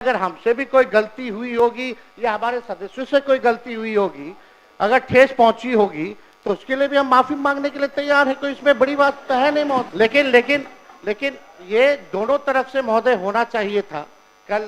अगर हमसे भी कोई गलती हुई होगी या हमारे सदस्यों से कोई गलती हुई होगी, अगर ठेस पहुंची होगी तो उसके लिए भी हम माफी मांगने के लिए तैयार हैं। कोई इसमें बड़ी बात तो है नहीं महोदय। लेकिन ये दोनों तरफ से महोदय होना चाहिए था। कल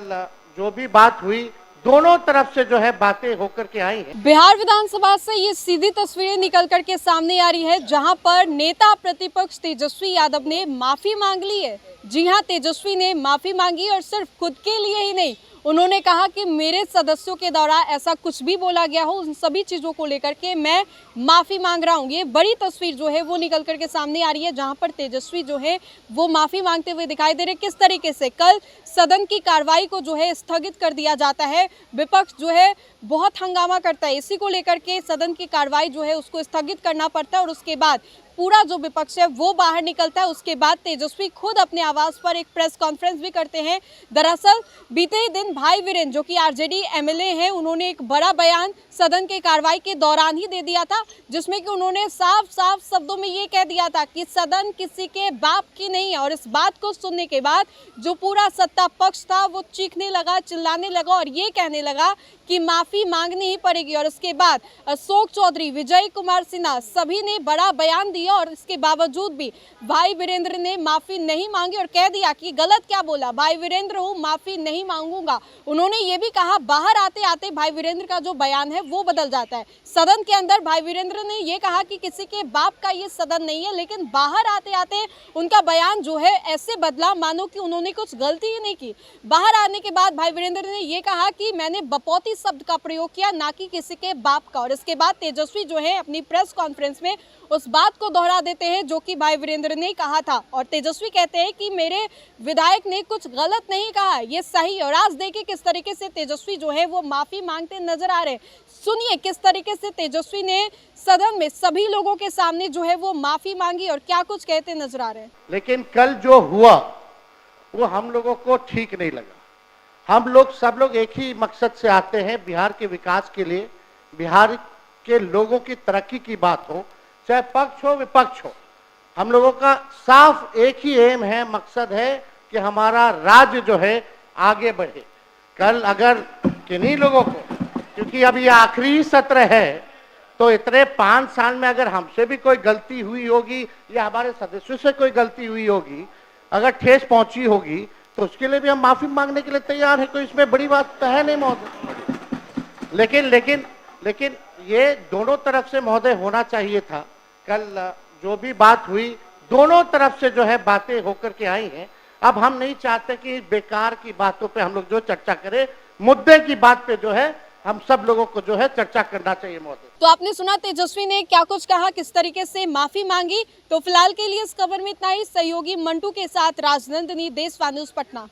जो भी बात हुई दोनों तरफ से जो है बातें होकर के आई हैं। बिहार विधानसभा से ये सीधी तस्वीरें निकल कर के सामने आ रही है, जहां पर नेता प्रतिपक्ष तेजस्वी यादव ने माफी मांग ली है। जी हां, तेजस्वी ने माफी मांगी और सिर्फ खुद के लिए ही नहीं, उन्होंने कहा कि मेरे सदस्यों के द्वारा ऐसा कुछ भी बोला गया हो, उन सभी चीजों को लेकर के मैं माफी मांग रहा हूं। ये बड़ी तस्वीर जो है वो निकल करके सामने आ रही है, जहां पर तेजस्वी जो है वो माफी मांगते हुए दिखाई दे रहे। किस तरीके से कल सदन की कार्रवाई को जो है स्थगित कर दिया जाता है, विपक्ष जो है बहुत हंगामा करता है, इसी को लेकर के सदन की कार्रवाई जो है उसको स्थगित करना पड़ता है और उसके बाद पूरा जो विपक्ष है वो बाहर निकलता है। उसके बाद तेजस्वी खुद अपने आवास पर एक प्रेस कॉन्फ्रेंस भी करते हैं। दरअसल बीते ही दिन भाई वीरेंद्र, जो कि आरजेडी एमएलए हैं, उन्होंने एक बड़ा बयान सदन के कार्रवाई के दौरान ही दे दिया था, जिसमें कि उन्होंने साफ साफ शब्दों में ये कह दिया था कि सदन किसी के बाप की नहीं है। और इस बात को सुनने के बाद जो पूरा सत्ता पक्ष था वो चीखने लगा, चिल्लाने लगा और ये कहने लगा कि माफी मांगनी ही पड़ेगी। और उसके बाद अशोक चौधरी, विजय कुमार सिन्हा सभी ने बड़ा बयान दिया और इसके बावजूद भी भाई वीरेंद्र ने माफी नहीं मांगी और कह दिया कि गलत क्या बोला, भाई वीरेंद्र हूँ, माफी नहीं मांगूंगा। उन्होंने ये भी कहा, बाहर आते आते भाई वीरेंद्र का जो बयान है वो बदल जाता है। सदन के अंदर भाई वीरेंद्र ने ये कहा कि किसी के बाप का ये सदन नहीं है, लेकिन बाहर आते आते उनका बयान जो है ऐसे बदला मानो कि उन्होंने कुछ गलती ही नहीं की। बाहर आने के बाद भाई वीरेंद्र ने ये कहा कि मैंने बपौती शब्द का प्रयोग किया, ना कि किसी के बाप का। और इसके बाद तेजस्वी जो है अपनी प्रेस कॉन्फ्रेंस में उस बात को दोहरा देते हैं जो कि भाई वीरेंद्र ने कहा था। और तेजस्वी कहते हैं कि मेरे विधायक ने कुछ गलत नहीं कहा, ये सही। और आज देखिए किस तरीके से तेजस्वी जो है वो माफी मांगते नजर आ रहे हैं। सुनिए किस तरीके से तेजस्वी ने सदन में सभी लोगों के सामने जो है वो माफी मांगी और क्या कुछ कहते नजर आ रहे हैं। लेकिन कल जो हुआ वो हम लोगों को ठीक नहीं लगा। हम लोग सब लोग एक ही मकसद से आते हैं, बिहार के विकास के लिए, बिहार के लोगों की तरक्की की बात हो, चाहे पक्ष हो विपक्ष हो। हम लोगों का साफ एक ही एम है, मकसद है कि हमारा राज्य जो है आगे बढ़े। कल अगर किन्हीं लोगों को, क्योंकि अब ये आखिरी सत्र है, तो इतने 5 साल में अगर हमसे भी कोई गलती हुई होगी या हमारे सदस्यों से कोई गलती हुई होगी, अगर ठेस पहुंची होगी तो उसके लिए भी हम माफी मांगने के लिए तैयार हैं। कोई इसमें बड़ी बात तो है नहीं महोदय। लेकिन ये दोनों तरफ से महोदय होना चाहिए था। कल जो भी बात हुई दोनों तरफ से जो है बातें होकर के आई हैं। अब हम नहीं चाहते कि बेकार की बातों पे हम लोग जो चर्चा करें, मुद्दे की बात पे जो है हम सब लोगों को जो है चर्चा करना चाहिए महोदय। तो आपने सुना तेजस्वी ने क्या कुछ कहा, किस तरीके से माफी मांगी। तो फिलहाल के लिए इस खबर में इतना ही। सहयोगी मंटू के साथ राजनंदिनी, देशवा न्यूज़, पटना।